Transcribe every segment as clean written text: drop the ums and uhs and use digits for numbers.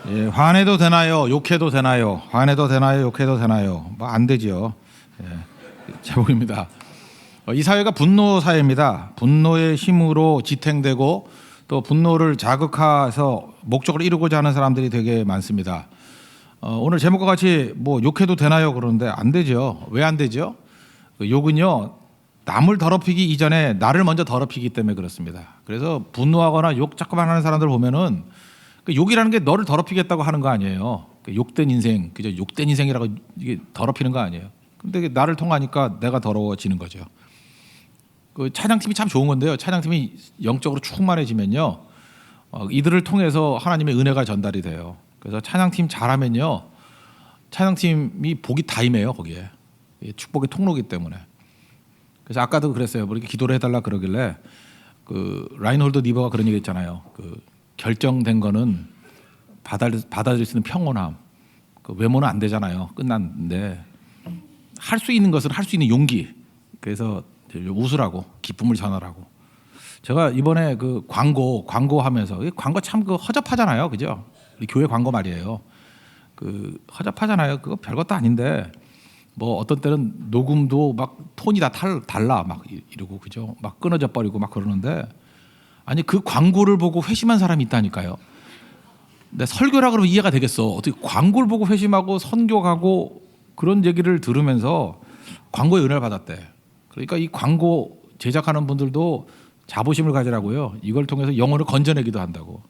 예, 화내도 되나요? 욕해도 되나요? 화내도 되나요? 욕해도 되나요? 뭐 안 되죠. 예, 제목입니다. 이 사회가 분노 사회입니다. 분노의 힘으로 지탱되고 또 분노를 자극해서 목적을 이루고자 하는 사람들이 되게 많습니다. 오늘 제목과 같이 뭐 욕해도 되나요? 그러는데 안 되죠. 왜 안 되죠? 욕은요, 남을 더럽히기 이전에 나를 먼저 더럽히기 때문에 그렇습니다. 그래서 분노하거나 욕 자꾸만 하는 사람들 보면은 욕이라는 게 너를 더럽히겠다고 하는 거 아니에요. 욕된 인생, 그죠? 욕된 인생이라고 이게 더럽히는 거 아니에요. 근데 나를 통하니까 내가 더러워지는 거죠. 그 찬양팀이 참 좋은 건데요. 찬양팀이 영적으로 충만해지면요, 이들을 통해서 하나님의 은혜가 전달이 돼요. 그래서 찬양팀 잘하면요, 찬양팀이 복이 다 임해요. 거기에 축복의 통로이기 때문에. 그래서 아까도 그랬어요. 뭐 이렇게 기도를 해달라 그러길래 그 라인홀드 니버가 그런 얘기 했잖아요. 그 결정된 거는 받아들일 수 있는 평온함. 그 외모는 안 되잖아요. 끝났는데 할 수 있는 것은 할 수 있는 용기. 그래서 웃으라고, 기쁨을 전하라고. 제가 이번에 그 광고하면서, 광고 참 그 허접하잖아요, 그죠? 교회 광고 말이에요. 그 허접하잖아요. 그거 별것도 아닌데 뭐 어떤 때는 녹음도 막 톤이 다 달라 막 이러고, 그죠? 막 끊어져 버리고 막 그러는데, 아니 그 광고를 보고 회심한 사람이 있다니까요. 근데 설교라 그러면 이해가 되겠어. 어떻게 광고를 보고 회심하고 선교하고 그런 얘기를 들으면서 광고의 은혜를 받았대. 그러니까 이 광고 제작하는 분들도 자부심을 가지라고요. 이걸 통해서 영혼을 건져내기도 한다고.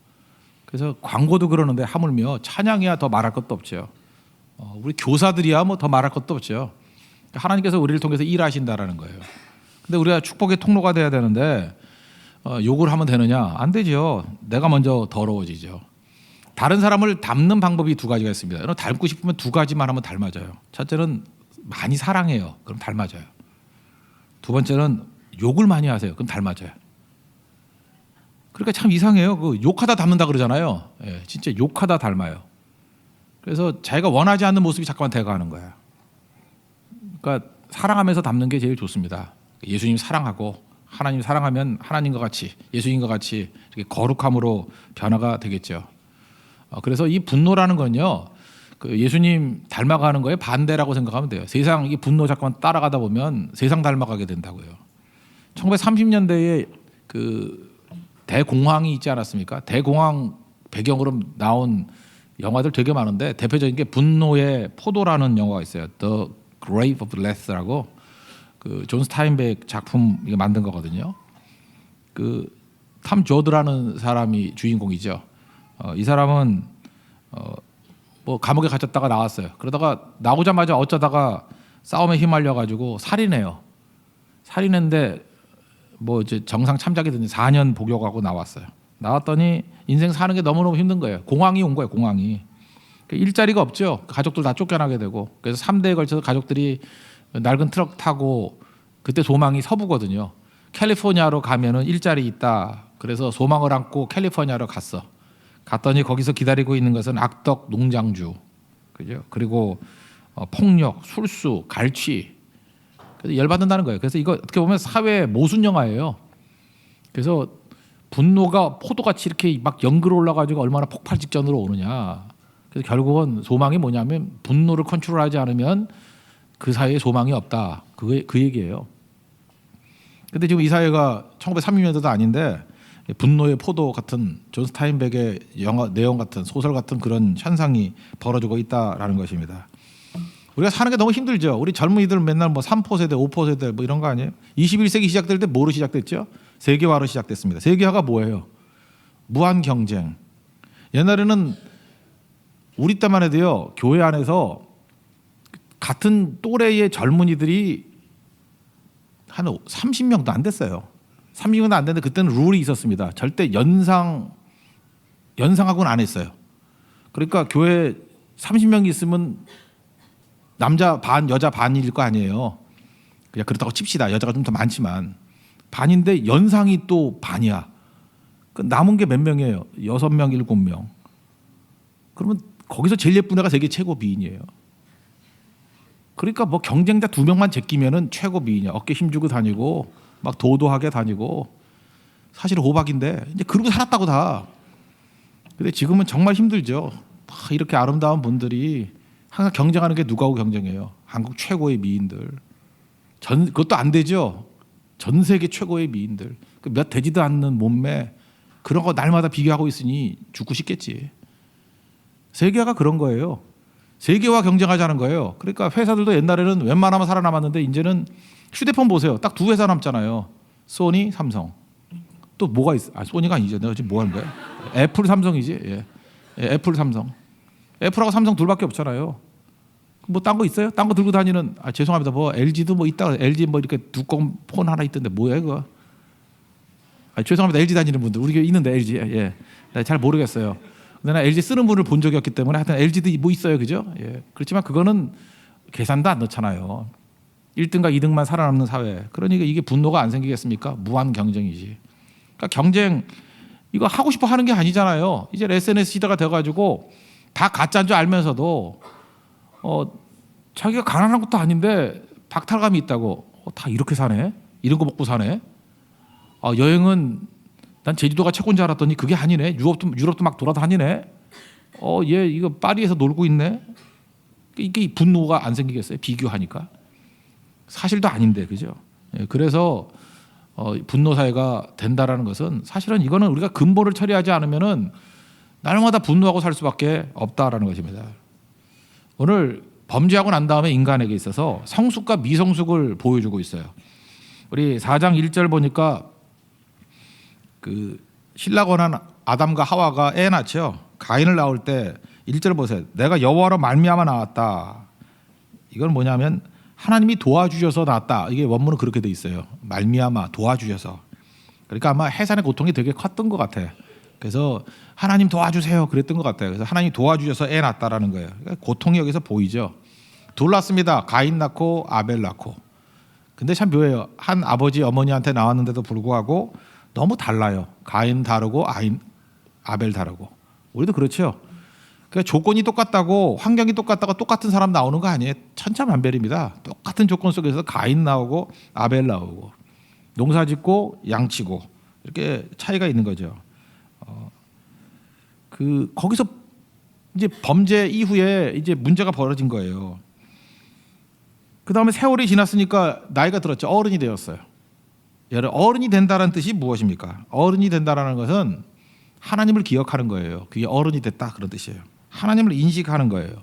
그래서 광고도 그러는데 하물며 찬양이야 더 말할 것도 없죠. 우리 교사들이야 뭐 더 말할 것도 없죠. 하나님께서 우리를 통해서 일하신다라는 거예요. 근데 우리가 축복의 통로가 돼야 되는데 욕을 하면 되느냐? 안 되죠. 내가 먼저 더러워지죠. 다른 사람을 닮는 방법이 두 가지가 있습니다. 여러분, 닮고 싶으면 두 가지만 하면 닮아져요. 첫째는 많이 사랑해요. 그럼 닮아져요. 두 번째는 욕을 많이 하세요. 그럼 닮아져요. 그러니까 참 이상해요. 그 욕하다 닮는다 그러잖아요. 예, 진짜 욕하다 닮아요. 그래서 자기가 원하지 않는 모습이 자꾸만 돼가는 거예요. 그러니까 사랑하면서 닮는 게 제일 좋습니다. 예수님 사랑하고 하나님 사랑하면 하나님과 같이, 예수님과 같이 이렇게 거룩함으로 변화가 되겠죠. 그래서 이 분노라는 건요, 그 예수님 닮아가는 거에 반대라고 생각하면 돼요. 세상 이 분노 자꾸만 따라가다 보면 세상 닮아가게 된다고요. 1930년대에 그 대공황이 있지 않았습니까? 대공황 배경으로 나온 영화들 되게 많은데 대표적인 게 분노의 포도라는 영화가 있어요. The Grave of Wrath라고, 그 존 스타인백 작품 이거 만든 거거든요. 그 탐 조드라는 사람이 주인공이죠. 이 사람은 뭐 감옥에 갇혔다가 나왔어요. 그러다가 나오자마자 어쩌다가 싸움에 휘말려 가지고 살인해요. 살인했는데 뭐 이제 정상 참작이 됐는데 4년 복역하고 나왔어요. 나왔더니 인생 사는 게 너무너무 힘든 거예요. 공황이 온 거예요. 공황이. 일자리가 없죠. 가족들 다 쫓겨나게 되고. 그래서 3대에 걸쳐서 가족들이 낡은 트럭 타고, 그때 소망이 서부거든요. 캘리포니아로 가면은 일자리 있다. 그래서 소망을 안고 캘리포니아로 갔어. 갔더니 거기서 기다리고 있는 것은 악덕 농장주, 그죠? 그리고 폭력, 술수, 갈취. 그래서 열받는다는 거예요. 그래서 이거 어떻게 보면 사회 모순 영화예요. 그래서 분노가 포도같이 이렇게 막 연그러 올라가지고 얼마나 폭발 직전으로 오느냐. 그래서 결국은 소망이 뭐냐면 분노를 컨트롤하지 않으면 그 사회에 소망이 없다. 그 얘기예요. 근데 지금 이 사회가 1930년대도 아닌데 분노의 포도 같은 존 스타인백의 영화 내용 같은 소설 같은 그런 현상이 벌어지고 있다라는 것입니다. 우리가 사는 게 너무 힘들죠. 우리 젊은이들 맨날 뭐 3포 세대, 5포 세대 뭐 이런 거 아니에요? 21세기 시작될 때 뭐로 시작됐죠? 세계화로 시작됐습니다. 세계화가 뭐예요? 무한 경쟁. 옛날에는 우리 때만 해도요, 교회 안에서 같은 또래의 젊은이들이 한 30명도 안 됐어요. 30명도 안 됐는데 그때는 룰이 있었습니다. 절대 연상하고는 안 했어요. 그러니까 교회 30명이 있으면 남자 반, 여자 반일 거 아니에요. 그냥 그렇다고 칩시다. 여자가 좀 더 많지만 반인데 연상이 또 반이야. 남은 게 몇 명이에요? 6명, 7명. 그러면 거기서 제일 예쁜 애가 세계 최고 미인이에요. 그러니까 뭐 경쟁자 2명만 제끼면은 최고 미인이야. 어깨 힘주고 다니고 막 도도하게 다니고, 사실 호박인데 이제 그러고 살았다고 다. 근데 지금은 정말 힘들죠. 이렇게 아름다운 분들이 항상 경쟁하는 게 누구하고 경쟁해요? 한국 최고의 미인들. 그것도 안 되죠. 전 세계 최고의 미인들. 몇 되지도 않는 몸매 그런 거 날마다 비교하고 있으니 죽고 싶겠지. 세계화가 그런 거예요. 세계화 경쟁하자는 거예요. 그러니까 회사들도 옛날에는 웬만하면 살아남았는데 이제는 휴대폰 보세요. 딱 두 회사 남잖아요. 소니, 삼성. 또 뭐가 있어? 소니가 아니죠. 내가 지금 뭐 하는 거야? 애플, 삼성이지. 예. 애플, 삼성. 애플하고 삼성 둘밖에 없잖아요. 뭐 딴 거 있어요? 딴 거 들고 다니는 죄송합니다. 뭐 LG도 뭐 있다. LG 뭐 이렇게 두꺼운 폰 하나 있던데 뭐야 이거? 죄송합니다. LG 다니는 분들 우리 있는데 LG 예. 잘 모르겠어요. 근데 나 LG 쓰는 분을 본 적이 없기 때문에 하여튼 LG도 뭐 있어요, 그죠? 예. 그렇지만 그거는 계산도 안 넣잖아요. 1등과 2등만 살아남는 사회. 그러니까 이게 분노가 안 생기겠습니까? 무한 경쟁이지. 그러니까 경쟁 이거 하고 싶어 하는 게 아니잖아요. 이제 SNS 시대가 돼가지고 다 가짜인 줄 알면서도 자기가 가난한 것도 아닌데 박탈감이 있다고 다 이렇게 사네? 이런 거 먹고 사네? 여행은 난 제주도가 최고인 줄 알았더니 그게 아니네. 유럽도 막 돌아다니네. 얘 이거 파리에서 놀고 있네. 이게 분노가 안 생기겠어요? 비교하니까. 사실도 아닌데 그죠? 예, 그래서 분노 사회가 된다라는 것은 사실은 이거는 우리가 근본을 처리하지 않으면은 날마다 분노하고 살 수밖에 없다라는 것입니다. 오늘 범죄하고 난 다음에 인간에게 있어서 성숙과 미성숙을 보여주고 있어요. 우리 4장 1절 보니까 그 신라가 원한 아담과 하와가 애 낳죠. 가인을 낳을 때 1절 보세요. 내가 여호와로 말미암아 낳았다. 이건 뭐냐면 하나님이 도와주셔서 낳았다. 이게 원문은 그렇게 돼 있어요. 말미암아 도와주셔서. 그러니까 아마 해산의 고통이 되게 컸던 것 같아. 그래서 하나님 도와주세요 그랬던 것 같아요. 그래서 하나님 도와주셔서 애 낳았다라는 거예요. 그러니까 고통이 여기서 보이죠. 둘 낳습니다. 가인 낳고 아벨 낳고. 근데 참 묘해요. 한 아버지 어머니한테 나왔는데도 불구하고 너무 달라요. 가인 다르고 아벨 다르고. 우리도 그렇죠. 그러니까 조건이 똑같다고 환경이 똑같다고 똑같은 사람 나오는 거 아니에요. 천차만별입니다. 똑같은 조건 속에서 가인 나오고 아벨 나오고 농사짓고 양치고 이렇게 차이가 있는 거죠. 거기서 이제 범죄 이후에 이제 문제가 벌어진 거예요. 그 다음에 세월이 지났으니까 나이가 들었죠. 어른이 되었어요. 어른이 된다는 뜻이 무엇입니까? 어른이 된다는 것은 하나님을 기억하는 거예요. 그게 어른이 됐다 그런 뜻이에요. 하나님을 인식하는 거예요.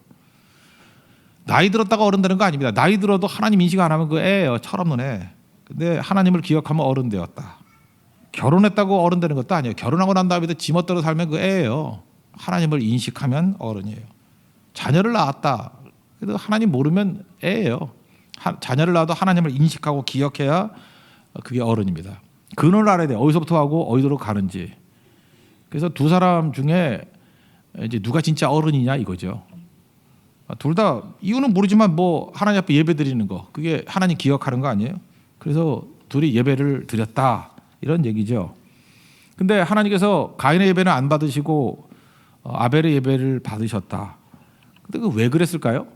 나이 들었다가 어른 되는 거 아닙니다. 나이 들어도 하나님 인식 안 하면 그 애예요. 철없는 애. 근데 하나님을 기억하면 어른 되었다. 결혼했다고 어른 되는 것도 아니에요. 결혼하고 난 다음에도 지멋대로 살면 그 애예요. 하나님을 인식하면 어른이에요. 자녀를 낳았다. 그래도 하나님 모르면 애예요. 자녀를 낳아도 하나님을 인식하고 기억해야 그게 어른입니다. 근원을 알아야 돼요. 어디서부터 하고 어디로 가는지. 그래서 두 사람 중에 이제 누가 진짜 어른이냐 이거죠. 둘 다 이유는 모르지만 뭐 하나님 앞에 예배 드리는 거 그게 하나님 기억하는 거 아니에요? 그래서 둘이 예배를 드렸다 이런 얘기죠. 근데 하나님께서 가인의 예배는 안 받으시고 아벨의 예배를 받으셨다. 근데 그 왜 그랬을까요?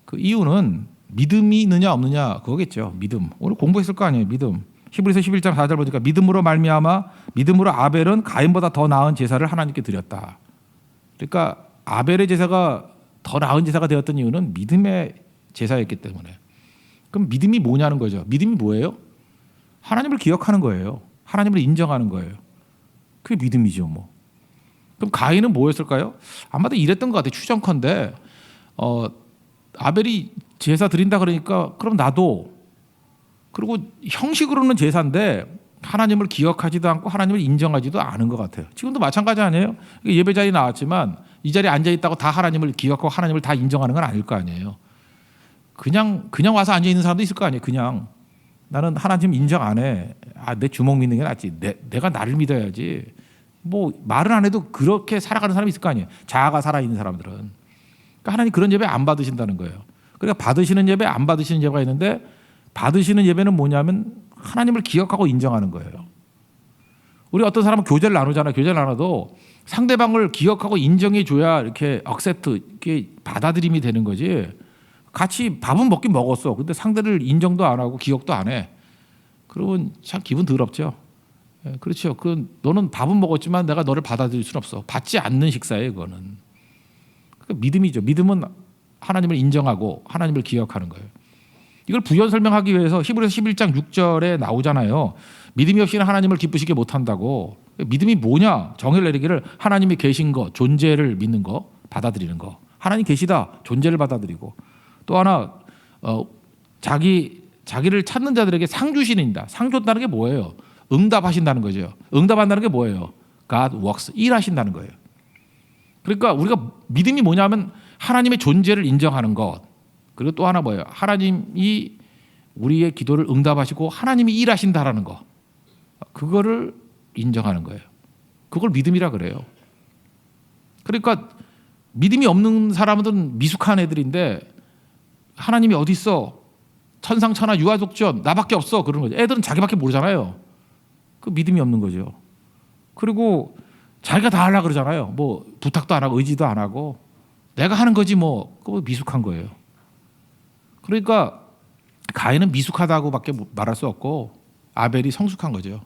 그 이유는 믿음이 있느냐 없느냐 그거겠죠. 믿음. 오늘 공부했을 거 아니에요. 믿음. 히브리서 11장 4절 보니까 믿음으로 말미암아 믿음으로 아벨은 가인보다 더 나은 제사를 하나님께 드렸다. 그러니까 아벨의 제사가 더 나은 제사가 되었던 이유는 믿음의 제사였기 때문에. 그럼 믿음이 뭐냐는 거죠. 믿음이 뭐예요? 하나님을 기억하는 거예요. 하나님을 인정하는 거예요. 그게 믿음이죠, 뭐. 그럼 가인은 뭐였을까요? 아마도 이랬던 것 같아요. 추정컨대 아벨이 제사 드린다 그러니까 그럼 나도 그리고 형식으로는 제사인데 하나님을 기억하지도 않고 하나님을 인정하지도 않은 것 같아요. 지금도 마찬가지 아니에요? 예배 자리에 나왔지만 이 자리에 앉아 있다고 다 하나님을 기억하고 하나님을 다 인정하는 건 아닐 거 아니에요. 그냥 와서 앉아 있는 사람도 있을 거 아니에요. 그냥 나는 하나님 인정 안 해. 내 주먹 믿는 게 낫지. 내가 나를 믿어야지. 뭐 말은 안 해도 그렇게 살아가는 사람이 있을 거 아니에요. 자아가 살아있는 사람들은. 그러니까 하나님 그런 예배 안 받으신다는 거예요. 그러니까 받으시는 예배 안 받으시는 예배가 있는데 받으시는 예배는 뭐냐면 하나님을 기억하고 인정하는 거예요. 우리 어떤 사람은 교제를 나누잖아요. 교제를 나눠도 상대방을 기억하고 인정해 줘야 이렇게 억셉트 이렇게 받아들임이 되는 거지. 같이 밥은 먹긴 먹었어. 근데 상대를 인정도 안 하고 기억도 안 해. 그러면 참 기분 더럽죠. 그렇죠. 너는 밥은 먹었지만 내가 너를 받아들일 수는 없어. 받지 않는 식사예요, 그거는. 그러니까 믿음이죠. 믿음은 하나님을 인정하고 하나님을 기억하는 거예요. 이걸 부연 설명하기 위해서 히브리서 11장 6절에 나오잖아요. 믿음이 없이는 하나님을 기쁘시게 못한다고. 믿음이 뭐냐? 정의를 내리기를 하나님이 계신 거, 존재를 믿는 거, 받아들이는 거. 하나님 계시다, 존재를 받아들이고. 또 하나 자기를 찾는 자들에게 상 주시는다. 상 줬다는 게 뭐예요? 응답하신다는 거죠. 응답한다는 게 뭐예요? God works, 일하신다는 거예요. 그러니까 우리가 믿음이 뭐냐면 하나님의 존재를 인정하는 것. 그리고 또 하나 뭐예요? 하나님이 우리의 기도를 응답하시고 하나님이 일하신다라는 거. 그거를 인정하는 거예요. 그걸 믿음이라 그래요. 그러니까 믿음이 없는 사람들은 미숙한 애들인데 하나님이 어디 있어? 천상천하 유아독전 나밖에 없어 그러는 거죠. 애들은 자기밖에 모르잖아요. 그 믿음이 없는 거죠. 그리고 자기가 다 하려고 그러잖아요. 뭐 부탁도 안 하고 의지도 안 하고 내가 하는 거지 뭐. 그거 미숙한 거예요. 그러니까 가인은 미숙하다고밖에 말할 수 없고 아벨이 성숙한 거죠.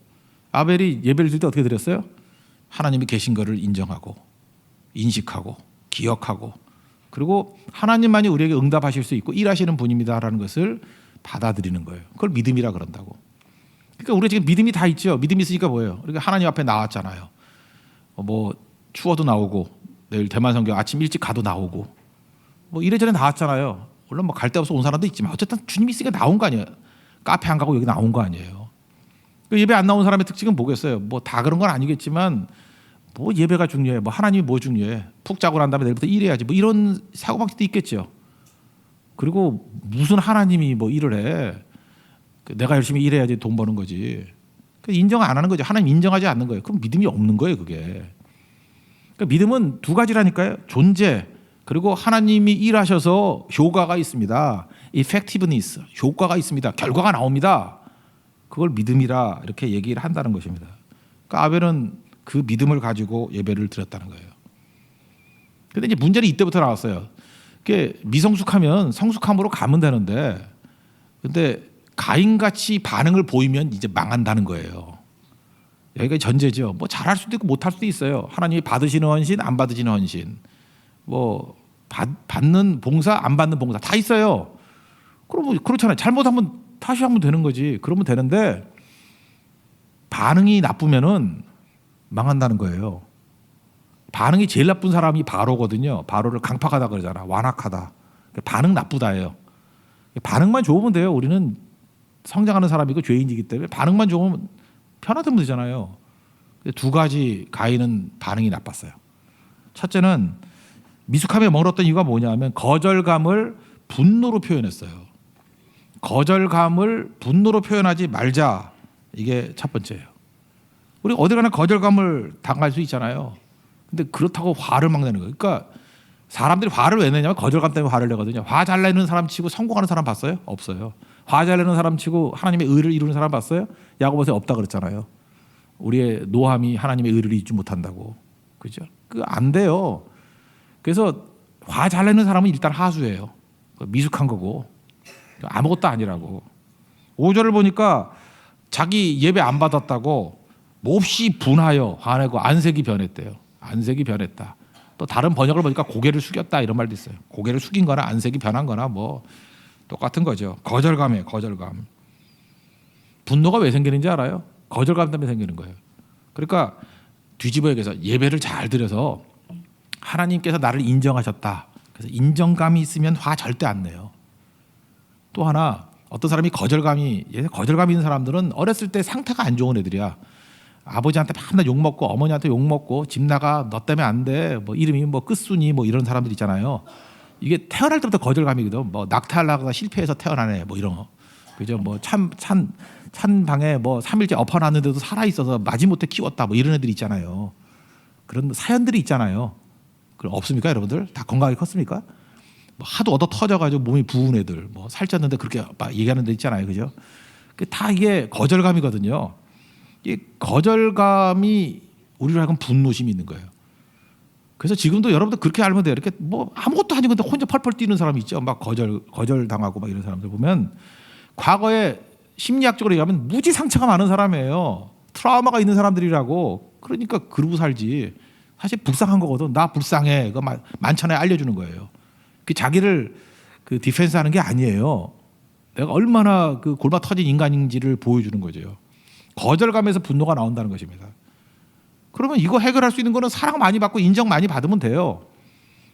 아벨이 예배를 드릴 때 어떻게 드렸어요? 하나님이 계신 것을 인정하고 인식하고 기억하고 그리고 하나님만이 우리에게 응답하실 수 있고 일하시는 분입니다라는 것을 받아들이는 거예요. 그걸 믿음이라 그런다고. 그러니까 우리가 지금 믿음이 다 있죠. 믿음이 있으니까 뭐예요? 우리가 하나님 앞에 나왔잖아요. 뭐 추워도 나오고 내일 대만 선교 아침 일찍 가도 나오고 뭐 이래저래 나왔잖아요. 물론 뭐 갈 데 없어 온 사람도 있지만 어쨌든 주님이 있으니까 나온 거 아니에요. 카페 안 가고 여기 나온 거 아니에요. 예배 안 나온 사람의 특징은 뭐겠어요? 뭐 다 그런 건 아니겠지만 뭐 예배가 중요해. 뭐 하나님이 뭐 중요해. 푹 자고 난 다음에 내일부터 일해야지. 뭐 이런 사고방식도 있겠죠. 그리고 무슨 하나님이 뭐 일을 해. 내가 열심히 일해야지 돈 버는 거지. 인정 안 하는 거죠. 하나님 인정하지 않는 거예요. 그럼 믿음이 없는 거예요, 그게. 그러니까 믿음은 두 가지라니까요. 존재 그리고 하나님이 일하셔서 효과가 있습니다. effectiveness, 효과가 있습니다. 결과가 나옵니다. 그걸 믿음이라 이렇게 얘기를 한다는 것입니다. 그러니까 아벨은 그 믿음을 가지고 예배를 드렸다는 거예요. 그런데 이제 문제는 이때부터 나왔어요. 그게 미성숙하면 성숙함으로 가면 되는데, 근데 가인같이 반응을 보이면 이제 망한다는 거예요. 여기가 전제죠. 뭐 잘할 수도 있고 못할 수도 있어요. 하나님이 받으시는 헌신, 안 받으시는 헌신, 뭐 받는 봉사, 안 받는 봉사 다 있어요. 그럼 뭐 그렇잖아요. 잘못하면 다시 하면 되는 거지. 그러면 되는데 반응이 나쁘면은 망한다는 거예요. 반응이 제일 나쁜 사람이 바로거든요. 바로를 강팍하다 그러잖아. 완악하다. 반응 나쁘다예요. 반응만 좋으면 돼요. 우리는 성장하는 사람이고 죄인이기 때문에 반응만 좋으면 편하면 되잖아요. 두 가지 가인은 반응이 나빴어요. 첫째는 미숙함에 멀었던 이유가 뭐냐면 거절감을 분노로 표현했어요. 거절감을 분노로 표현하지 말자. 이게 첫 번째예요. 우리 어디 가나 거절감을 당할 수 있잖아요. 근데 그렇다고 화를 막 내는 거예요. 그러니까 사람들이 화를 왜 내냐면 거절감 때문에 화를 내거든요. 화 잘 내는 사람 치고 성공하는 사람 봤어요? 없어요. 화 잘 내는 사람 치고 하나님의 의를 이루는 사람 봤어요? 야고보서에 없다 그랬잖아요. 우리의 노함이 하나님의 의를 이루지 못한다고. 그죠? 그 안 돼요. 그래서 화 잘 내는 사람은 일단 하수예요. 미숙한 거고 아무것도 아니라고. 5절을 보니까 자기 예배 안 받았다고 몹시 분하여 화내고 안색이 변했대요. 안색이 변했다. 또 다른 번역을 보니까 고개를 숙였다 이런 말도 있어요. 고개를 숙인 거나 안색이 변한 거나 뭐 똑같은 거죠. 거절감이에요. 거절감. 분노가 왜 생기는지 알아요? 거절감 때문에 생기는 거예요. 그러니까 뒤집어 얘기해서 예배를 잘 드려서 하나님께서 나를 인정하셨다. 그래서 인정감이 있으면 화 절대 안 내요. 또 하나 어떤 사람이 거절감이 있는 사람들은 어렸을 때 상태가 안 좋은 애들이야. 아버지한테 맨날 욕먹고 어머니한테 욕먹고 집 나가 너 때문에 안 돼. 뭐 이름이 뭐 끝순이 뭐 이런 사람들 있잖아요. 이게 태어날 때부터 거절감이거든. 뭐 낙태하려다가 실패해서 태어나네 뭐 이런 거. 그죠? 뭐 찬 방에 뭐 3일째 엎어놨는데도 살아 있어서 마지못해 키웠다 뭐 이런 애들 있잖아요. 그런 사연들이 있잖아요. 그럼 없습니까, 여러분들? 다 건강하게 컸습니까? 뭐 하도 얻어 터져가지고 몸이 부은 애들, 뭐 살쪘는데 그렇게 막 얘기하는 데 있잖아요, 그죠? 다 이게 거절감이거든요. 이 거절감이 우리로 하여금 분노심이 있는 거예요. 그래서 지금도 여러분들 그렇게 알면 돼요. 이렇게 뭐 아무것도 아니고 근데 혼자 펄펄 뛰는 사람이 있죠. 막 거절 당하고 막 이런 사람들 보면 과거에 심리학적으로 얘기하면 무지 상처가 많은 사람이에요. 트라우마가 있는 사람들이라고. 그러니까 그러고 살지. 사실 불쌍한 거거든. 나 불쌍해. 그거 만천하에 알려주는 거예요. 그 자기를 그 디펜스하는 게 아니에요. 내가 얼마나 그 골마 터진 인간인지를 보여주는 거죠. 거절감에서 분노가 나온다는 것입니다. 그러면 이거 해결할 수 있는 거는 사랑 많이 받고 인정 많이 받으면 돼요.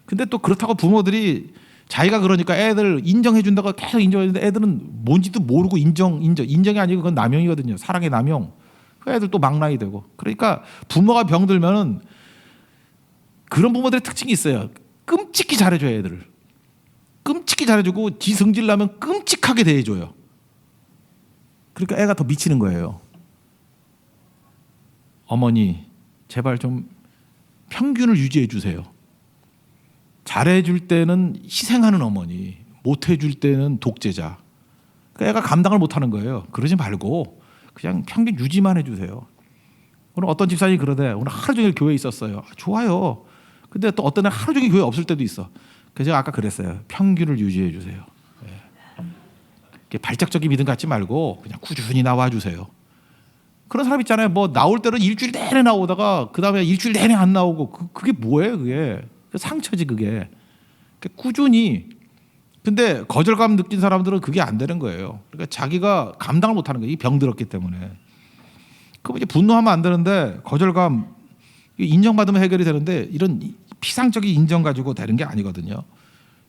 근데 또 그렇다고 부모들이 자기가 그러니까 애들 인정해 준다고 계속 인정해주는데 애들은 뭔지도 모르고 인정이 아니고 그건 남용이거든요. 사랑의 남용. 그 애들 또 망나이 되고. 그러니까 부모가 병들면은 그런 부모들의 특징이 있어요. 끔찍히 잘해줘요, 애들을. 끔찍히 잘해주고 지 성질 나면 끔찍하게 대해줘요. 그러니까 애가 더 미치는 거예요. 어머니, 제발 좀 평균을 유지해 주세요. 잘해줄 때는 희생하는 어머니, 못해줄 때는 독재자. 그러니까 애가 감당을 못하는 거예요. 그러지 말고 그냥 평균 유지만 해주세요. 오늘 어떤 집사님이 그러대. 오늘 하루 종일 교회에 있었어요. 좋아요. 근데 또 어떤 날 하루 종일 교회 없을 때도 있어. 그래서 제가 아까 그랬어요. 평균을 유지해 주세요. 예. 발작적인 믿음 갖지 말고 그냥 꾸준히 나와 주세요. 그런 사람 있잖아요. 뭐 나올 때는 일주일 내내 나오다가 그 다음에 일주일 내내 안 나오고 그게 뭐예요? 그게 상처지 그게. 꾸준히. 근데 거절감 느낀 사람들은 그게 안 되는 거예요. 그러니까 자기가 감당을 못하는 거예요. 이 병들었기 때문에. 그럼 이제 분노하면 안 되는데 거절감 인정받으면 해결이 되는데 이런 피상적인 인정 가지고 되는 게 아니거든요.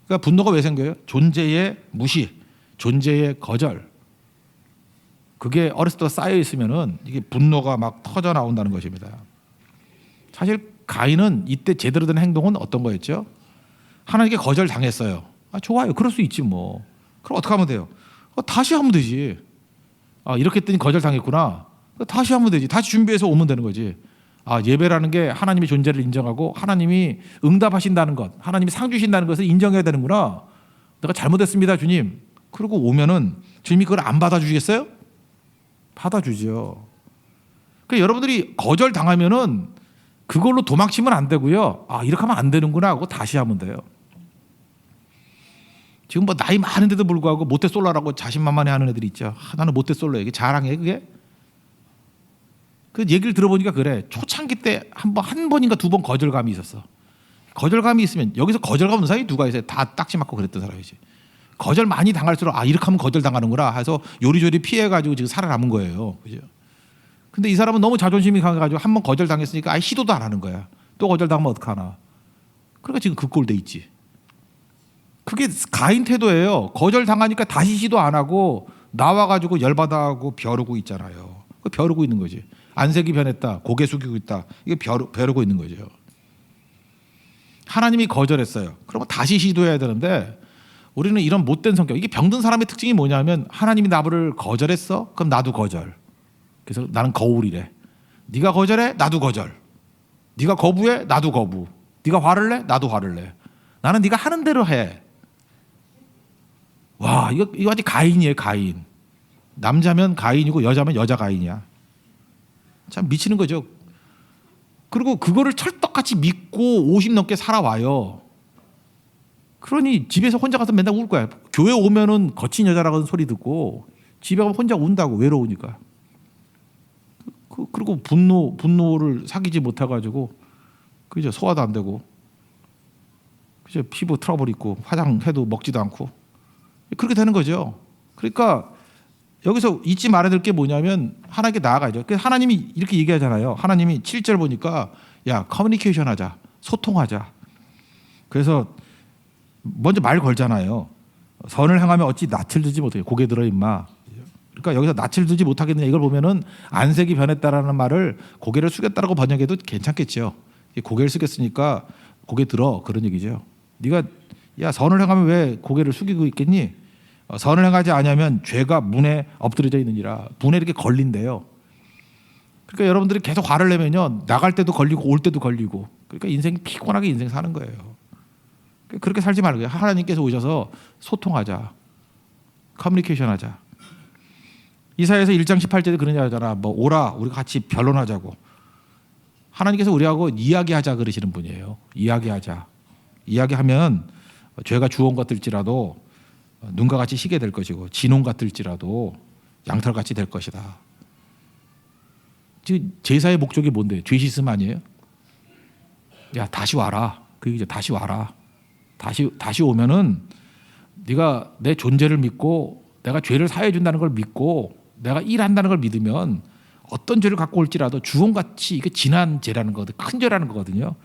그러니까 분노가 왜 생겨요? 존재의 무시, 존재의 거절. 그게 어렸을 때 쌓여 있으면은 이게 분노가 막 터져 나온다는 것입니다. 사실 가인은 이때 제대로 된 행동은 어떤 거였죠? 하나님께 거절 당했어요. 좋아요. 그럴 수 있지 뭐. 그럼 어떻게 하면 돼요? 다시 하면 되지. 이렇게 했더니 거절 당했구나. 다시 하면 되지. 다시 준비해서 오면 되는 거지. 예배라는 게 하나님의 존재를 인정하고 하나님이 응답하신다는 것, 하나님이 상 주신다는 것을 인정해야 되는구나. 내가 잘못했습니다, 주님. 그러고 오면은 주님이 그걸 안 받아주시겠어요? 받아주죠. 그러니까 여러분들이 거절 당하면은 그걸로 도망치면 안 되고요. 이렇게 하면 안 되는구나 하고 다시 하면 돼요. 지금 뭐 나이 많은데도 불구하고 모태솔로라고 자신만만해하는 애들이 있죠. 나는 모태솔로야. 이게 자랑해 그게? 그 얘기를 들어보니까 그래. 초창기 때 한 번인가 두 번 거절감이 있었어. 거절감이 있으면 여기서 거절감 없는 사람이 누가 있어요? 다 딱지 맞고 그랬던 사람이지. 거절 많이 당할수록 이렇게 하면 거절 당하는구나 해서 요리조리 피해가지고 지금 살아남은 거예요. 그죠? 근데 이 사람은 너무 자존심이 강해가지고 한 번 거절 당했으니까 시도도 안 하는 거야. 또 거절 당하면 어떡하나. 그러니까 지금 그 꼴 돼 있지. 그게 가인 태도예요. 거절 당하니까 다시 시도 안 하고 나와가지고 열받아하고 벼르고 있잖아요. 벼르고 있는 거지. 안색이 변했다. 고개 숙이고 있다. 이게 벼르고 있는 거죠. 하나님이 거절했어요. 그러면 다시 시도해야 되는데 우리는 이런 못된 성격. 이게 병든 사람의 특징이 뭐냐면 하나님이 나를 거절했어? 그럼 나도 거절. 그래서 나는 거울이래. 네가 거절해? 나도 거절. 네가 거부해? 나도 거부. 네가 화를 내? 나도 화를 내. 나는 네가 하는 대로 해. 와, 이거 아직 가인이에요, 가인. 남자면 가인이고 여자면 여자 가인이야. 참 미치는 거죠. 그리고 그거를 철떡같이 믿고 50 넘게 살아와요. 그러니 집에서 혼자 가서 맨날 울 거야. 교회 오면은 거친 여자라는 소리 듣고 집에 가면 혼자 운다고, 외로우니까. 그리고 분노를 사귀지 못해가지고 그죠, 소화도 안 되고 그죠, 피부 트러블 있고 화장해도 먹지도 않고 그렇게 되는 거죠. 그러니까 여기서 잊지 말아야 될 게 뭐냐면 하나님께 나아가야죠. 하나님이 이렇게 얘기하잖아요. 하나님이 7절 보니까 야, 커뮤니케이션 하자, 소통하자. 그래서 먼저 말 걸잖아요. 선을 행하면 어찌 낯을 들지 못해. 고개 들어 임마. 그러니까 여기서 낯을 들지 못하겠느냐 이걸 보면은 안색이 변했다라는 말을 고개를 숙였다라고 번역해도 괜찮겠죠. 고개를 숙였으니까 고개 들어, 그런 얘기죠. 네가 야, 선을 행하면 왜 고개를 숙이고 있겠니? 선을 행하지 않으면 죄가 문에 엎드려져 있느니라. 문에 이렇게 걸린대요. 그러니까 여러분들이 계속 화를 내면요, 나갈 때도 걸리고 올 때도 걸리고, 그러니까 인생 피곤하게 인생 사는 거예요. 그렇게 살지 말고요. 하나님께서 오셔서 소통하자, 커뮤니케이션 하자. 이사야서 1장 18절에 그런 얘기하잖아. 뭐 오라, 우리가 같이 변론하자고. 하나님께서 우리하고 이야기하자 그러시는 분이에요. 이야기하자. 이야기하면 죄가 주홍 같을지라도 눈과 같이 희게 될 것이고 진홍 같을지라도 양털같이 될 것이다. 지금 제사의 목적이 뭔데? 죄 씻음 아니에요? 야 다시 와라. 그 얘기죠. 다시 와라. 다시 오면은 네가 내 존재를 믿고 내가 죄를 사해 준다는 걸 믿고 내가 일한다는 걸 믿으면 어떤 죄를 갖고 올지라도 주홍같이 이게 진한 죄라는 거거든. 큰 죄라는 거거든요.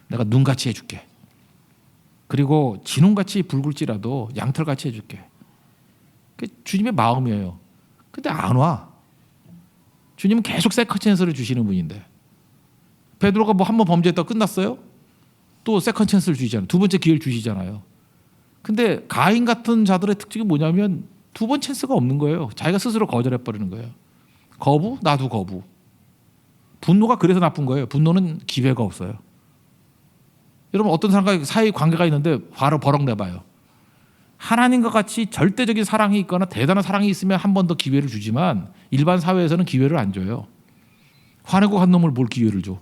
내가 눈같이 해줄게. 그리고 진홍같이 붉을지라도 양털같이 해줄게. 그게 주님의 마음이에요. 근데 안 와. 주님은 계속 세컨 찬스를 주시는 분인데 베드로가 뭐 한 번 범죄했다 끝났어요? 또 세컨 찬스를 주시잖아요. 두 번째 기회를 주시잖아요. 근데 가인 같은 자들의 특징이 뭐냐면 두 번 찬스가 없는 거예요. 자기가 스스로 거절해버리는 거예요. 거부? 나도 거부. 분노가 그래서 나쁜 거예요. 분노는 기회가 없어요. 여러분 어떤 사람과 사이 관계가 있는데 바로 버럭 내봐요. 하나님과 같이 절대적인 사랑이 있거나 대단한 사랑이 있으면 한 번 더 기회를 주지만 일반 사회에서는 기회를 안 줘요. 화내고 한 놈을 뭘 기회를 줘.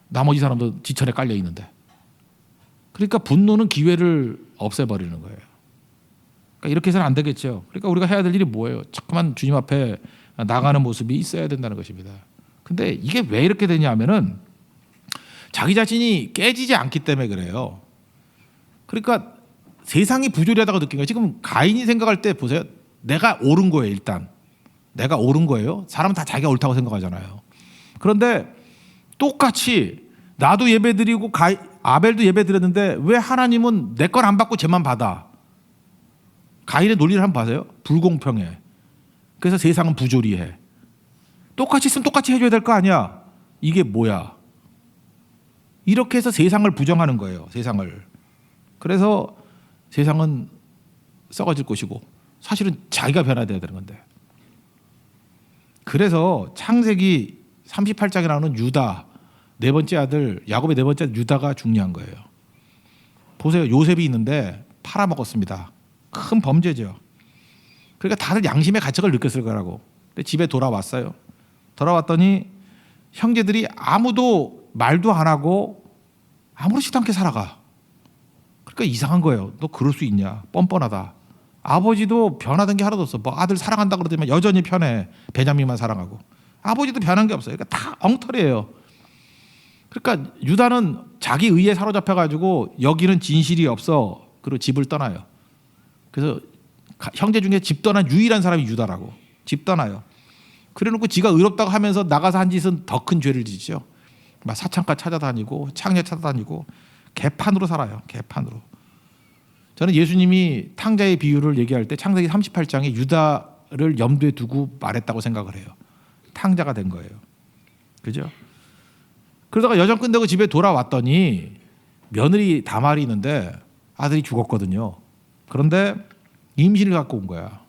나머지 사람도 지천에 깔려 있는데. 그러니까 분노는 기회를 없애버리는 거예요. 그러니까 이렇게 해서는 안 되겠죠. 그러니까 우리가 해야 될 일이 뭐예요? 자꾸만 주님 앞에 나가는 모습이 있어야 된다는 것입니다. 근데 이게 왜 이렇게 되냐 하면은 자기 자신이 깨지지 않기 때문에 그래요. 그러니까 세상이 부조리하다고 느낀 거예요. 지금 가인이 생각할 때 보세요. 내가 옳은 거예요. 일단 내가 옳은 거예요. 사람은 다 자기가 옳다고 생각하잖아요. 그런데 똑같이 나도 예배드리고 아벨도 예배드렸는데 왜 하나님은 내 건 안 받고 쟤만 받아? 가인의 논리를 한번 봐세요. 불공평해. 그래서 세상은 부조리해. 똑같이 있으면 똑같이 해줘야 될 거 아니야. 이게 뭐야? 이렇게 해서 세상을 부정하는 거예요. 세상을. 그래서 세상은 썩어질 것이고 사실은 자기가 변화돼야 되는 건데. 그래서 창세기 38장에 나오는 유다 네 번째 아들 야곱의 네 번째 아들 유다가 중요한 거예요. 보세요. 요셉이 있는데 팔아먹었습니다. 큰 범죄죠. 그러니까 다들 양심의 가책을 느꼈을 거라고. 근데 집에 돌아왔어요. 돌아왔더니 형제들이 아무도 말도 안 하고 아무렇지도 않게 살아가. 그러니까 이상한 거예요. 너 그럴 수 있냐? 뻔뻔하다. 아버지도 변하던 게 하나도 없어. 뭐 아들 사랑한다 그러더니만 여전히 편해. 베냐민만 사랑하고. 아버지도 변한 게 없어요. 그러니까 다 엉터리예요. 그러니까 유다는 자기 의에 사로잡혀가지고 여기는 진실이 없어. 그리고 집을 떠나요. 그래서 형제 중에 집 떠난 유일한 사람이 유다라고. 집 떠나요. 그래놓고 지가 의롭다고 하면서 나가서 한 짓은 더 큰 죄를 지죠. 막 사창가 찾아다니고 창녀 찾아다니고 개판으로 살아요. 개판으로. 저는 예수님이 탕자의 비유를 얘기할 때 창세기 38장에 유다를 염두에 두고 말했다고 생각을 해요. 탕자가 된 거예요. 그죠? 그러다가 여정 끝내고 집에 돌아왔더니 며느리 다말이 있는데 아들이 죽었거든요. 그런데 임신을 갖고 온 거야.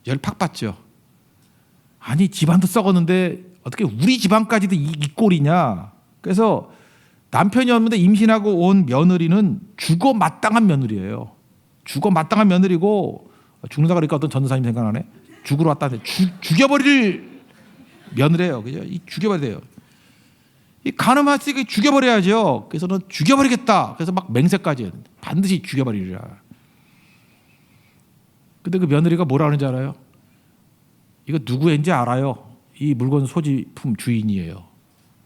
열 팍 받죠. 아니 집안도 썩었는데 어떻게 우리 집안까지도 이 꼴이냐. 그래서 남편이 없는데 임신하고 온 며느리는 죽어 마땅한 며느리예요. 죽어 마땅한 며느리고 죽는다 그러니까 어떤 전도사님 생각나네. 죽으러 왔다는데 죽여버릴 며느리예요. 그죠? 죽여버려야 돼요. 이 가늠했으니까 죽여버려야죠. 그래서 는 죽여버리겠다. 그래서 막 맹세까지 반드시 죽여버리리라. 근데 그 며느리가 뭐라 하는지 알아요? 이거 누구인지 알아요. 이 물건 소지품 주인이에요.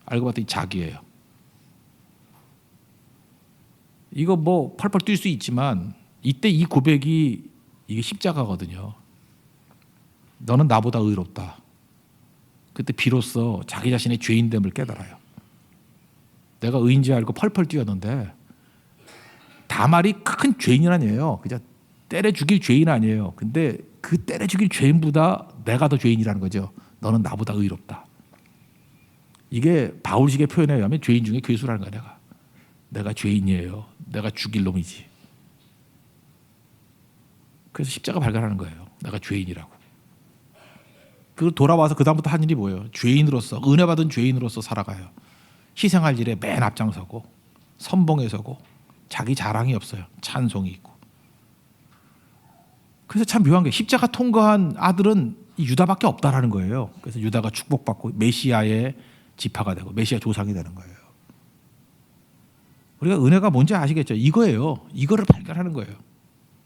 알고 봤더니 자기예요. 이거 뭐 펄펄 뛸 수 있지만 이때 이 고백이 이게 십자가거든요. 너는 나보다 의롭다. 그때 비로소 자기 자신의 죄인됨을 깨달아요. 내가 의인지 알고 펄펄 뛰었는데 다말이 큰 죄인은 아니에요. 그냥 때려 죽일 죄인 아니에요. 근데 그 때려 죽일 죄인보다 내가 더 죄인이라는 거죠. 너는 나보다 의롭다. 이게 바울식의 표현에 의하면 죄인 중에 괴수라는 거야. 내가 죄인이에요. 내가 죽일 놈이지. 그래서 십자가 발견하는 거예요. 내가 죄인이라고. 그리고 돌아와서 그 다음부터 한 일이 뭐예요? 죄인으로서 은혜 받은 죄인으로서 살아가요. 희생할 일에 맨 앞장서고 선봉에 서고 자기 자랑이 없어요. 찬송이 있고. 그래서 참 묘한 게 십자가 통과한 아들은 유다밖에 없다라는 거예요. 그래서 유다가 축복받고 메시아의 지파가 되고 메시아 조상이 되는 거예요. 우리가 은혜가 뭔지 아시겠죠? 이거예요. 이거를 발견하는 거예요.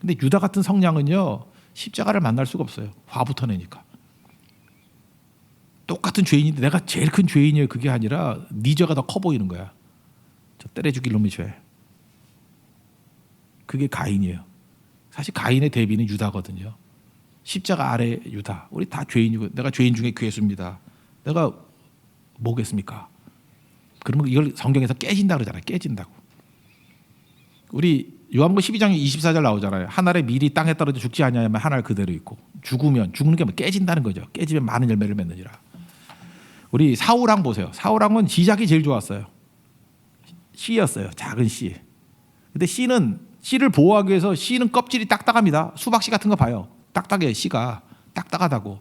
근데 유다 같은 성량은요 십자가를 만날 수가 없어요. 화부터 내니까. 똑같은 죄인인데 내가 제일 큰 죄인이에요. 그게 아니라 네 죄가 더 커 보이는 거야. 때려 죽일 놈이 죄. 그게 가인이에요. 사실 가인의 대비는 유다거든요. 십자가 아래 유다. 우리 다 죄인이고 내가 죄인 중에 괴수입니다. 내가 뭐겠습니까? 그러면 이걸 성경에서 깨진다 그러잖아요. 깨진다고. 우리 요한복음 12장 24절 나오잖아요. 한 알의 밀이 땅에 떨어져 죽지 아니하면 한 알 그대로 있고 죽으면 죽는 게 뭐 깨진다는 거죠. 깨지면 많은 열매를 맺느니라. 우리 사울왕 보세요. 사울왕은 시작이 제일 좋았어요. 씨였어요. 작은 씨. 근데 씨를 보호하기 위해서 씨는 껍질이 딱딱합니다. 수박씨 같은 거 봐요. 딱딱해. 씨가 딱딱하다고.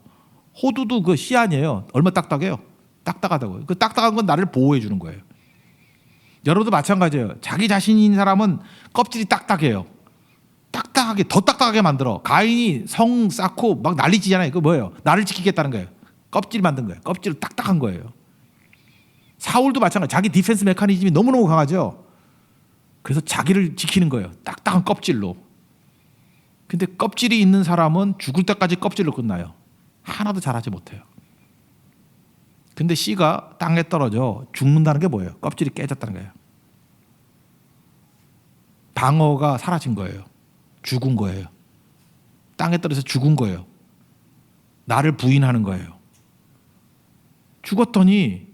호두도 그 씨 아니에요. 얼마 딱딱해요. 딱딱하다고. 그 딱딱한 건 나를 보호해 주는 거예요. 여러분도 마찬가지예요. 자기 자신인 사람은 껍질이 딱딱해요. 딱딱하게 더 딱딱하게 만들어. 가인이 성 쌓고 막 난리치잖아요. 그 뭐예요? 나를 지키겠다는 거예요. 껍질 만든 거예요. 껍질을 딱딱한 거예요. 사울도 마찬가지. 자기 디펜스 메커니즘이 너무너무 강하죠. 그래서 자기를 지키는 거예요. 딱딱한 껍질로. 근데 껍질이 있는 사람은 죽을 때까지 껍질로 끝나요. 하나도 자라지 못해요. 근데 씨가 땅에 떨어져 죽는다는 게 뭐예요? 껍질이 깨졌다는 거예요. 방어가 사라진 거예요. 죽은 거예요. 땅에 떨어져서 죽은 거예요. 나를 부인하는 거예요. 죽었더니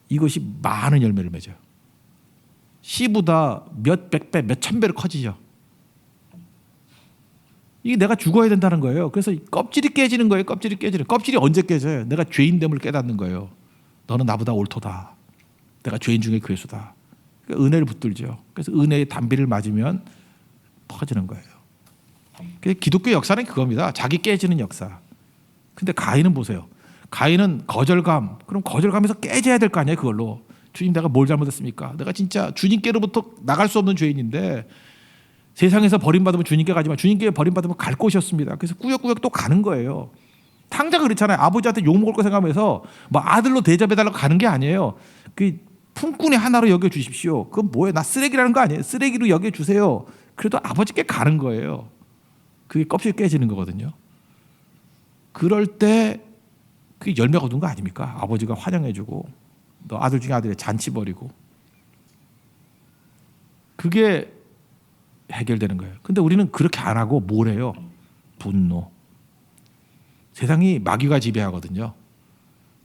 이것이 많은 열매를 맺어요. 씨보다 몇백 배, 몇천 배로 커지죠. 이게 내가 죽어야 된다는 거예요. 그래서 껍질이 깨지는 거예요. 껍질이 깨지는. 껍질이 언제 깨져요? 내가 죄인됨을 깨닫는 거예요. 너는 나보다 옳도다. 내가 죄인 중에 괴수다. 그러니까 은혜를 붙들죠. 그래서 은혜의 단비를 맞으면 퍼지는 거예요. 기독교 역사는 그겁니다. 자기 깨지는 역사. 근데 가인은 보세요. 가인은 거절감. 그럼 거절감에서 깨져야 될 거 아니에요. 그걸로. 주님 내가 뭘 잘못했습니까? 내가 진짜 주님께로부터 나갈 수 없는 죄인인데 세상에서 버림받으면 주님께 가지만 주님께 버림받으면 갈 곳이었습니다. 그래서 꾸역꾸역 또 가는 거예요. 탕자가 그렇잖아요. 아버지한테 욕먹을 거 생각하면서 뭐 아들로 대접해달라고 가는 게 아니에요. 그 품꾼의 하나로 여겨주십시오. 그건 뭐예요? 나 쓰레기라는 거 아니에요. 쓰레기로 여겨주세요. 그래도 아버지께 가는 거예요. 그게 껍질이 깨지는 거거든요. 그럴 때 그게 열매가 얻은 거 아닙니까? 아버지가 환영해주고 너 아들 중에 아들이 잔치 벌이고 그게 해결되는 거예요. 근데 우리는 그렇게 안 하고 뭘 해요? 분노. 세상이 마귀가 지배하거든요.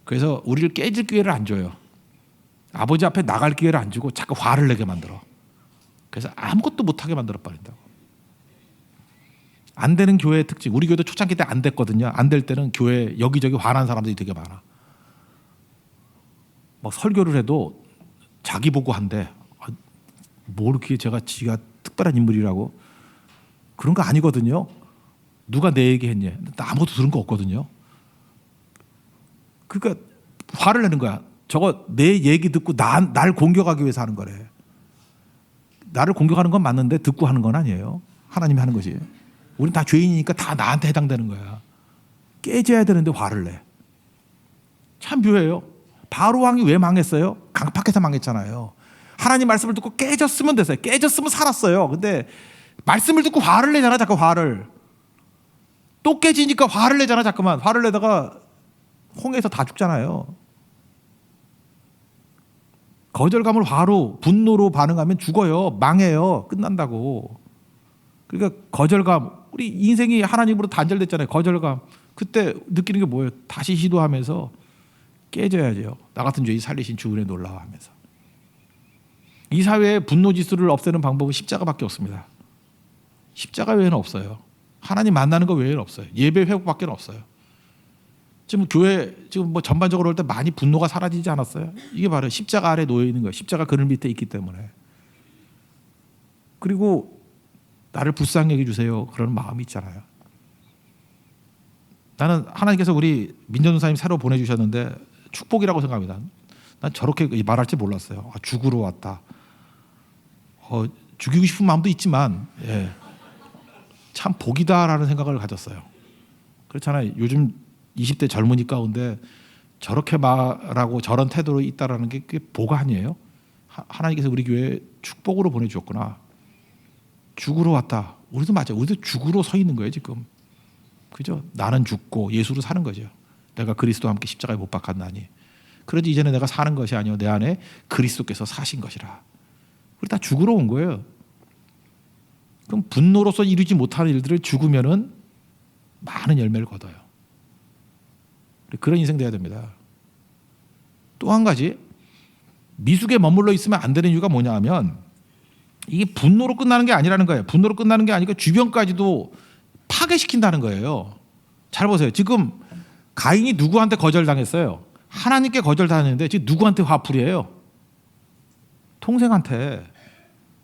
그래서 우리를 깨질 기회를 안 줘요. 아버지 앞에 나갈 기회를 안 주고 자꾸 화를 내게 만들어. 그래서 아무것도 못하게 만들어 버린다고. 안 되는 교회의 특징. 우리 교회도 초창기 때 안 됐거든요. 안 될 때는 교회 여기저기 화난 사람들이 되게 많아. 막 설교를 해도 자기 보고 한대. 뭐 이렇게 지가 특별한 인물이라고. 그런 거 아니거든요. 누가 내 얘기 했냐. 나 아무것도 들은 거 없거든요. 그러니까 화를 내는 거야. 저거 내 얘기 듣고 날 공격하기 위해서 하는 거래. 나를 공격하는 건 맞는데 듣고 하는 건 아니에요. 하나님이 하는 것이. 우린 다 죄인이니까 다 나한테 해당되는 거야. 깨져야 되는데 화를 내. 참 묘해요. 바로 왕이 왜 망했어요? 강팍해서 망했잖아요. 하나님 말씀을 듣고 깨졌으면 됐어요. 깨졌으면 살았어요. 근데 말씀을 듣고 화를 내잖아. 자꾸 화를. 또 깨지니까 화를 내잖아. 자꾸만. 화를 내다가 홍해에서 다 죽잖아요. 거절감을 화로 분노로 반응하면 죽어요. 망해요. 끝난다고. 그러니까 거절감. 우리 인생이 하나님으로 단절됐잖아요. 거절감. 그때 느끼는 게 뭐예요? 다시 시도하면서 깨져야죠. 나 같은 죄인 살리신 주 은혜 놀라워하면서. 이 사회의 분노 지수를 없애는 방법은 십자가밖에 없습니다. 십자가 외에는 없어요. 하나님 만나는 거 외에는 없어요. 예배 회복밖에 없어요. 지금 교회 지금 뭐 전반적으로 볼 때 많이 분노가 사라지지 않았어요? 이게 바로 십자가 아래 놓여 있는 거예요. 십자가 그늘 밑에 있기 때문에. 그리고 나를 불쌍히 여겨 주세요. 그런 마음이 있잖아요. 나는 하나님께서 우리 민전도사님 새로 보내주셨는데 축복이라고 생각합니다. 난 저렇게 말할지 몰랐어요. 죽으러 왔다. 죽이고 싶은 마음도 있지만 참 복이다라는 생각을 가졌어요. 그렇잖아요. 요즘 20대 젊은이 가운데 저렇게 말하고 저런 태도로 있다라는 게 그게 복 아니에요? 하나님께서 우리 교회에 축복으로 보내주셨구나. 죽으러 왔다. 우리도 맞아요. 우리도 죽으러 서 있는 거예요 지금. 그죠? 나는 죽고 예수로 사는 거죠. 내가 그리스도와 함께 십자가에 못 박았나니. 그러지 이제는 내가 사는 것이 아니요 내 안에 그리스도께서 사신 것이라. 우리 다 죽으러 온 거예요. 그럼 분노로서 이루지 못하는 일들을 죽으면은 많은 열매를 거둬요. 그런 인생 돼야 됩니다. 또 한 가지, 미숙에 머물러 있으면 안 되는 이유가 뭐냐 하면 이게 분노로 끝나는 게 아니라는 거예요. 분노로 끝나는 게 아니고 주변까지도 파괴시킨다는 거예요. 잘 보세요. 지금 가인이 누구한테 거절당했어요? 하나님께 거절당했는데 지금 누구한테 화풀이해요? 동생한테.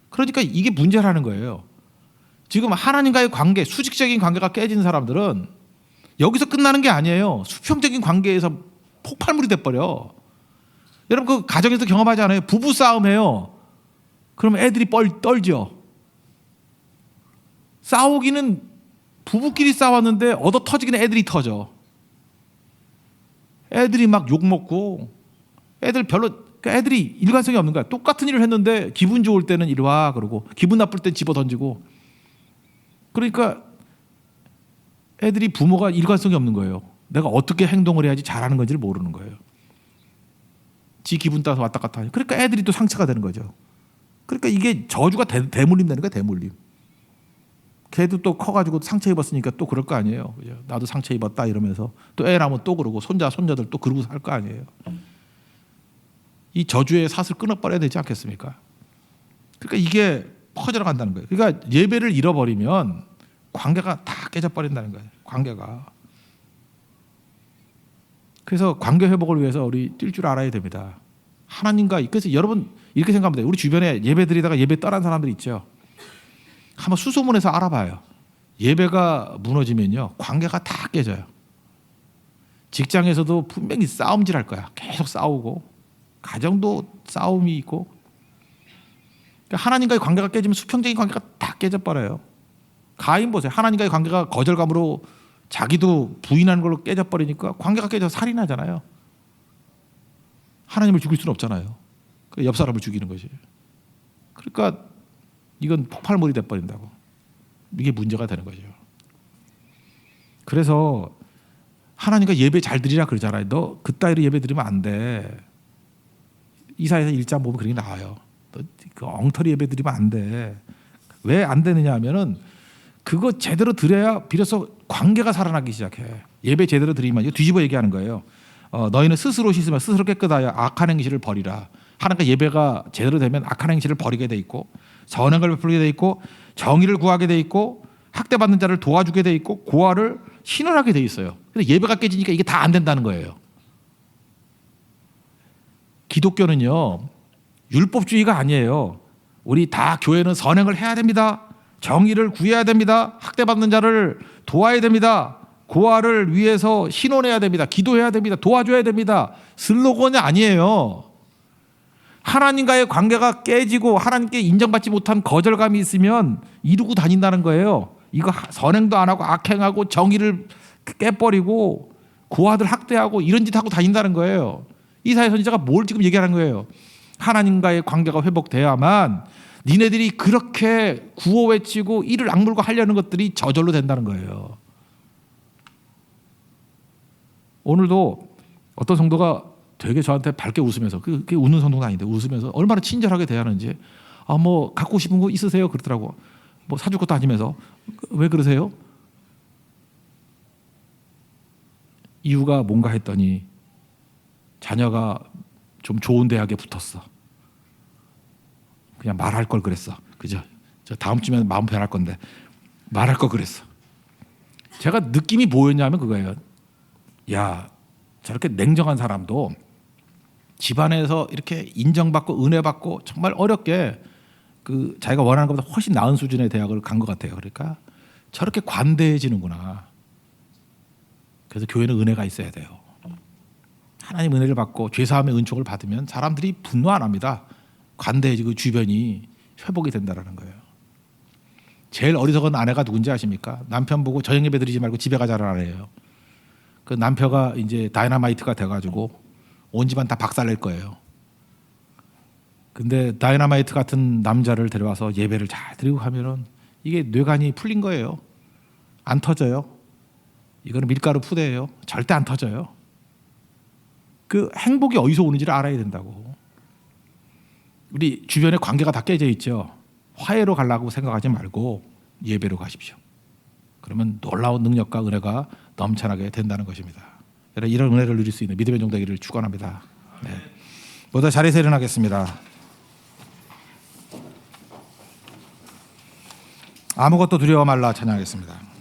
그러니까 이게 문제라는 거예요. 지금 하나님과의 관계, 수직적인 관계가 깨진 사람들은 여기서 끝나는 게 아니에요. 수평적인 관계에서 폭발물이 돼버려. 여러분 그 가정에서 경험하지 않아요? 부부 싸움해요. 그럼 애들이 떨죠. 싸우기는 부부끼리 싸웠는데 얻어 터지기는 애들이 터져. 애들이 막 욕먹고 애들 별로 애들이 일관성이 없는 거야. 똑같은 일을 했는데 기분 좋을 때는 이리 와 그러고 기분 나쁠 때 집어 던지고. 그러니까 애들이 부모가 일관성이 없는 거예요. 내가 어떻게 행동을 해야지 잘하는 건지를 모르는 거예요. 지 기분 따라서 왔다 갔다 하니. 그러니까 애들이 또 상처가 되는 거죠. 그러니까 이게 저주가 대물림 되는 거야. 대물림. 걔도 또 커가지고 상처 입었으니까 또 그럴 거 아니에요. 그죠? 나도 상처 입었다 이러면서 또 애 낳으면 또 그러고 손자들 또 그러고 살 거 아니에요. 이 저주의 삿을 끊어버려야 되지 않겠습니까? 그러니까 이게 퍼져 간다는 거예요. 그러니까 예배를 잃어버리면 관계가 다 깨져버린다는 거예요. 관계가. 그래서 관계 회복을 위해서 우리 뛸 줄 알아야 됩니다. 하나님과. 그래서 여러분 이렇게 생각하면 돼요. 우리 주변에 예배 드리다가 예배 떠난 사람들이 있죠. 한번 수소문해서 알아봐요. 예배가 무너지면요 관계가 다 깨져요. 직장에서도 분명히 싸움질 할 거야. 계속 싸우고 가정도 싸움이 있고. 그러니까 하나님과의 관계가 깨지면 수평적인 관계가 다 깨져버려요. 가인 보세요. 하나님과의 관계가 거절감으로 자기도 부인하는 걸로 깨져버리니까 관계가 깨져서 살인하잖아요. 하나님을 죽일 수는 없잖아요. 옆 사람을 죽이는 것이. 그러니까 이건 폭발물이 돼버린다고. 이게 문제가 되는 거죠. 그래서 하나님과 예배 잘 드리라 그러잖아요. 너 그따위로 예배 드리면 안 돼. 이사야서 1장 보면 그렇게 나와요. 너 그 엉터리 예배 드리면 안 돼. 왜 안 되느냐 하면은 그거 제대로 드려야 비로소 관계가 살아나기 시작해. 예배 제대로 드리면 이거 뒤집어 얘기하는 거예요. 너희는 스스로 씻으면 스스로 깨끗하여 악한 행실을 버리라. 하나님과 예배가 제대로 되면 악한 행실을 버리게 돼 있고 선행을 베풀게 돼 있고 정의를 구하게 돼 있고 학대받는 자를 도와주게 돼 있고 고아를 신원하게 돼 있어요. 근데 예배가 깨지니까 이게 다 안 된다는 거예요. 기독교는요 율법주의가 아니에요. 우리 다 교회는 선행을 해야 됩니다. 정의를 구해야 됩니다. 학대받는 자를 도와야 됩니다. 고아를 위해서 신원해야 됩니다. 기도해야 됩니다. 도와줘야 됩니다. 슬로건이 아니에요. 하나님과의 관계가 깨지고 하나님께 인정받지 못한 거절감이 있으면 이루고 다닌다는 거예요. 이거 선행도 안 하고 악행하고 정의를 깨버리고 고아들 학대하고 이런 짓 하고 다닌다는 거예요. 이사야 선지자가 뭘 지금 얘기하는 거예요? 하나님과의 관계가 회복돼야만 니네들이 그렇게 구호 외치고 이를 악물고 하려는 것들이 저절로 된다는 거예요. 오늘도 어떤 성도가 되게 저한테 밝게 웃으면서 그게 웃는 성도는 아닌데 웃으면서 얼마나 친절하게 대하는지 뭐 갖고 싶은 거 있으세요? 그러더라고. 뭐 사줄 것도 아니면서 왜 그러세요? 이유가 뭔가 했더니 자녀가 좀 좋은 대학에 붙었어. 그냥 말할 걸 그랬어. 그죠? 저 다음 주면 마음 변할 건데 말할 걸 그랬어. 제가 느낌이 뭐였냐면 그거예요. 야, 저렇게 냉정한 사람도 집안에서 이렇게 인정받고 은혜받고 정말 어렵게 그 자기가 원하는 것보다 훨씬 나은 수준의 대학을 간 것 같아요. 그러니까 저렇게 관대해지는구나. 그래서 교회는 은혜가 있어야 돼요. 하나님 은혜를 받고 죄사함의 은총을 받으면 사람들이 분노 안 합니다. 관대해지고 주변이 회복이 된다는 거예요. 제일 어리석은 아내가 누군지 아십니까? 남편 보고 저녁 예배 드리지 말고 집에 가자는 아내예요. 그 남편가 이제 다이너마이트가 돼가지고 온 집안 다 박살낼 거예요. 근데 다이너마이트 같은 남자를 데려와서 예배를 잘 드리고 하면은 이게 뇌관이 풀린 거예요. 안 터져요. 이거는 밀가루 푸대예요. 절대 안 터져요. 그 행복이 어디서 오는지를 알아야 된다고. 우리 주변에 관계가 다 깨져 있죠. 화해로 가려고 생각하지 말고 예배로 가십시오. 그러면 놀라운 능력과 은혜가 넘쳐나게 된다는 것입니다. 여러분, 이런 은혜를 누릴 수 있는 믿음의 종 되기를 축원합니다. 네. 모두 자리에서 일어나겠습니다. 아무것도 두려워 말라 찬양하겠습니다.